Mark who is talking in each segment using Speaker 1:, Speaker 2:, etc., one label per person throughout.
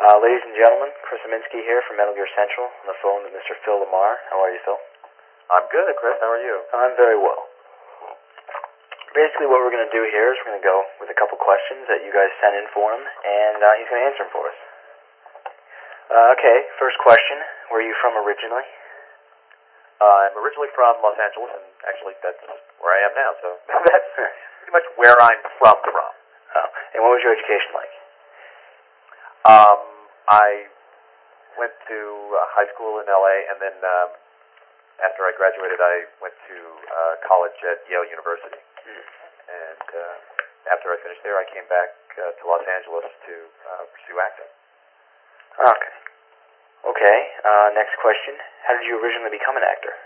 Speaker 1: Ladies and gentlemen, Chris Minsky here from Metal Gear Central on the phone with Mr. Phil LaMarr. How are you, Phil?
Speaker 2: I'm good, Chris. How are you?
Speaker 1: I'm very well. Basically what we're going to do here is we're going to go with a couple questions that you guys sent in for him, and he's going to answer them for us. Okay, first question. Where are you from originally?
Speaker 2: I'm originally from Los Angeles, and actually that's where I am now, so that's pretty much where I'm from.
Speaker 1: Oh, and what was your education like?
Speaker 2: I went to high school in L.A., and then after I graduated, I went to college at Yale University. And after I finished there, I came back to Los Angeles to pursue acting.
Speaker 1: Okay. Okay, next question. How did you originally become an actor?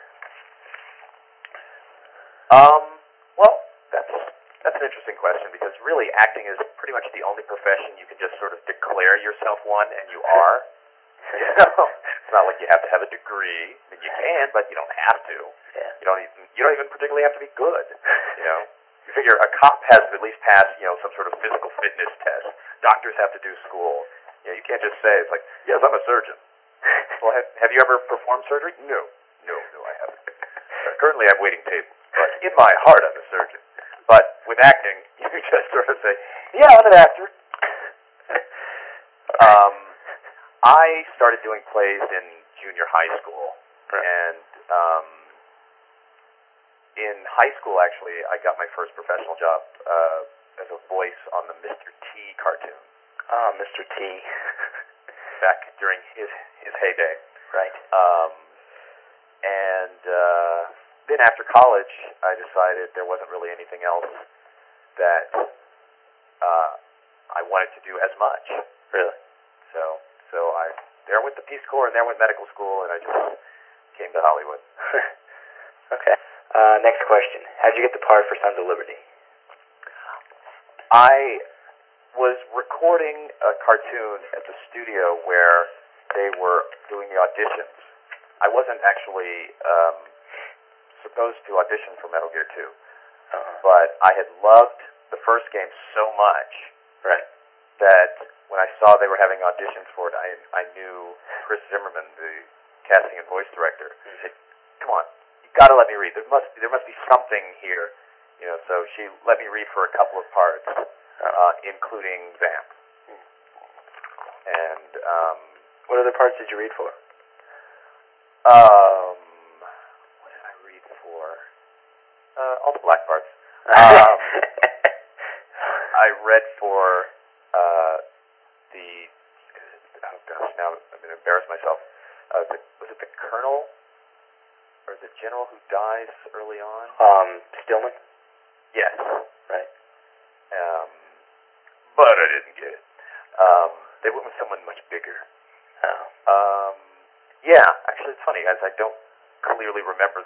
Speaker 2: Well, that's an interesting question, because really acting is pretty much the only profession you can just sort of declare yourself one, and you are. You know? It's not like you have to have a degree. I mean, you can, but you don't have to.
Speaker 1: Yeah.
Speaker 2: You don't even particularly have to be good. You know, you figure a cop has to at least pass, some sort of physical fitness test. Doctors have to do school. You can't just say, it's like, yes, I'm a surgeon. Well, have you ever performed surgery? No, I haven't. Currently, I'm waiting tables. But in my heart, I'm a surgeon. But with acting, you just sort of say, yeah, I'm an actor. I started doing plays in junior high school. And in high school, actually, I got my first professional job as a voice on the Mr. T cartoon.
Speaker 1: Ah, Mr. T.
Speaker 2: Back during his heyday.
Speaker 1: Right.
Speaker 2: And then after college, I decided there wasn't really anything else that I wanted to do as much.
Speaker 1: Really?
Speaker 2: So there went the Peace Corps, and there went medical school, and I just came to Hollywood.
Speaker 1: Okay. Next question. How'd you get the part for Sons of Liberty?
Speaker 2: I was recording a cartoon at the studio where they were doing the auditions. I wasn't actually supposed to audition for Metal Gear 2, but I had loved the first game so much that when I saw they were having auditions for it, I knew Chris Zimmerman, the casting and voice director. He said, "Come on, you got to let me read. There must be something here." So she let me read for a couple of parts, including Vamp. And
Speaker 1: what other parts did you read for?
Speaker 2: What did I read for? All the black parts. I read for now I'm going to embarrass myself. Was it the Colonel or the General who dies early on?
Speaker 1: Stillman?
Speaker 2: Yes.
Speaker 1: Right.
Speaker 2: But I didn't get it. They went with someone much bigger.
Speaker 1: Oh.
Speaker 2: Yeah, actually it's funny, as I don't clearly remember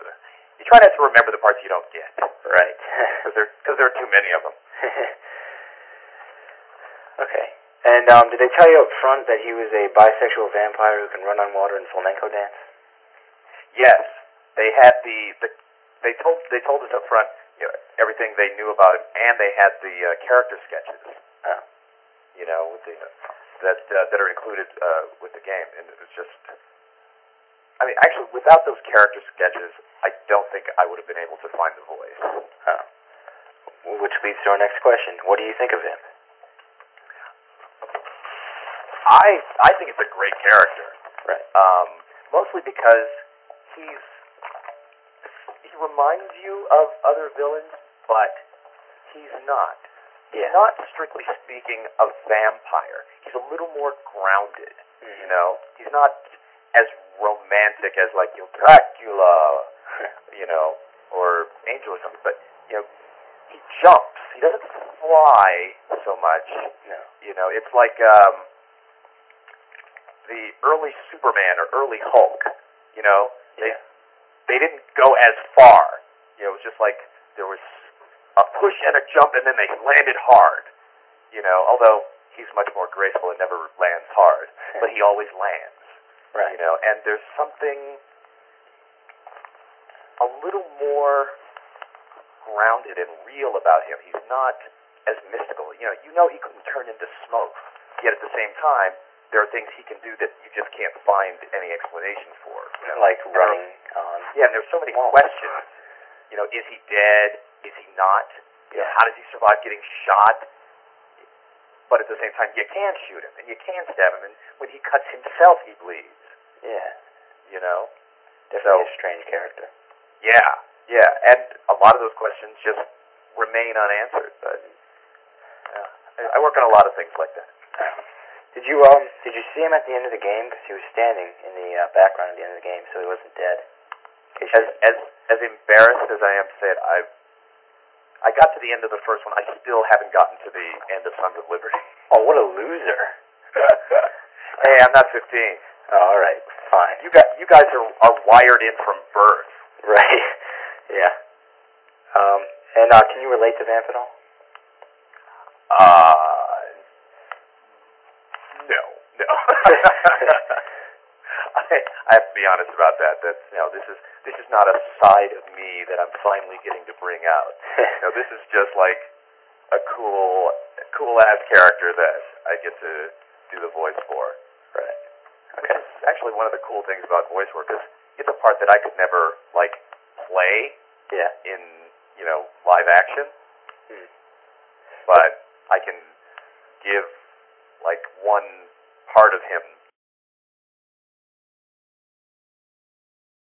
Speaker 2: you try not to remember the parts you don't get.
Speaker 1: Right.
Speaker 2: Because there are too many of them.
Speaker 1: Okay. And did they tell you up front that he was a bisexual vampire who can run on water and flamenco dance?
Speaker 2: Yes. They had they told us up front everything they knew about him, and they had the character sketches.
Speaker 1: Oh.
Speaker 2: With that are included with the game, and it was just. I mean, actually, without those character sketches, I don't think I would have been able to find the voice.
Speaker 1: Oh. Which leads to our next question. What do you think of him?
Speaker 2: I think it's a great character.
Speaker 1: Right.
Speaker 2: Mostly because he reminds you of other villains, but he's not.
Speaker 1: Yeah.
Speaker 2: He's not, strictly speaking, a vampire. He's a little more grounded, He's not as romantic as, like, Dracula, or Angel or something, but, he jumps. He doesn't fly so much.
Speaker 1: No.
Speaker 2: It's like, the early Superman or early Hulk, they didn't go as far. It was just like there was a push and a jump, and then they landed hard. Although he's much more graceful and never lands hard, but he always lands.
Speaker 1: Right.
Speaker 2: And there's something a little more grounded and real about him. He's not as mystical. He couldn't turn into smoke, yet at the same time, there are things he can do that you just can't find any explanation for. You know?
Speaker 1: Like running on.
Speaker 2: Yeah, and there's so many questions. You know, is he dead? Is he not? You know, how does he survive getting shot? But at the same time, you can shoot him, and you can stab him, and when he cuts himself, he bleeds.
Speaker 1: Yeah.
Speaker 2: You know?
Speaker 1: Definitely a strange character.
Speaker 2: Yeah, and a lot of those questions just remain unanswered. But I work on a lot of things like that.
Speaker 1: Did you see him at the end of the game? Because he was standing in the background at the end of the game, so he wasn't dead.
Speaker 2: As embarrassed as I am to say it, I got to the end of the first one. I still haven't gotten to the end of Sons of Liberty.
Speaker 1: Oh, what a loser!
Speaker 2: Hey, I'm not 15.
Speaker 1: Oh, all right, fine.
Speaker 2: You guys are wired in from birth.
Speaker 1: Right. Yeah. And can you relate to Vamp at all?
Speaker 2: No. I have to be honest about that. That's this is not a side of me that I'm finally getting to bring out. This is just like a cool ass character that I get to do the voice for.
Speaker 1: Right.
Speaker 2: Okay. It's actually one of the cool things about voice work is it's a part that I could never play.
Speaker 1: Yeah.
Speaker 2: In live action. But I can give one part of him